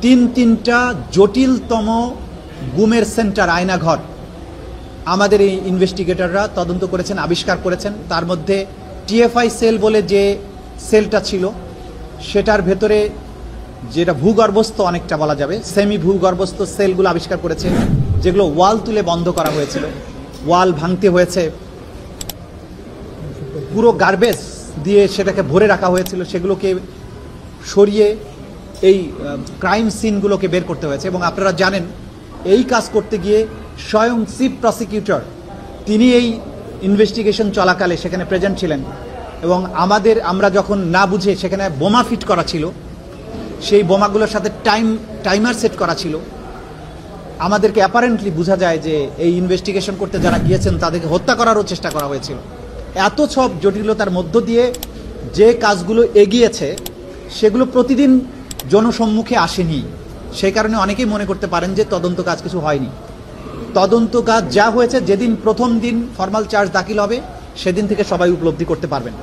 তিনটা জটিলতম গুমের সেন্টার, আয়নাঘর আমাদের এই ইনভেস্টিগেটররা তদন্ত করেছেন, আবিষ্কার করেছেন। তার মধ্যে টিএফআই সেল বলে যে সেলটা ছিল, সেটার ভেতরে যেটা ভূগর্ভস্থ অনেকটা বলা যাবে, সেমি ভূগর্ভস্থ সেলগুলো আবিষ্কার করেছে, যেগুলো ওয়াল তুলে বন্ধ করা হয়েছিল, ওয়াল ভাঙতে হয়েছে, পুরো গার্বেজ দিয়ে সেটাকে ভরে রাখা হয়েছিল, সেগুলোকে সরিয়ে এই ক্রাইম সিনগুলোকে বের করতে হয়েছে। এবং আপনারা জানেন, এই কাজ করতে গিয়ে স্বয়ং চিফ প্রসিকিউটর তিনি এই ইনভেস্টিগেশন চলাকালে সেখানে প্রেজেন্ট ছিলেন। এবং আমরা যখন না বুঝে সেখানে বোমা ফিট করা ছিল, সেই বোমাগুলোর সাথে টাইমার সেট করা ছিল। আমাদেরকে অ্যাপারেন্টলি বোঝা যায় যে এই ইনভেস্টিগেশন করতে যারা গিয়েছেন তাদেরকে হত্যা করারও চেষ্টা করা হয়েছিল। এত সব জটিলতার মধ্য দিয়ে যে কাজগুলো এগিয়েছে সেগুলো প্রতিদিন জনসম্মুখে আসেনি। সেই কারণে অনেকেই মনে করতে পারেন যে তদন্ত কাজ কিছু হয়নি। তদন্ত কাজ যা হয়েছে, যেদিন প্রথম দিন ফর্মাল চার্জ দাখিল হবে সেদিন থেকে সবাই উপলব্ধি করতে পারবেন।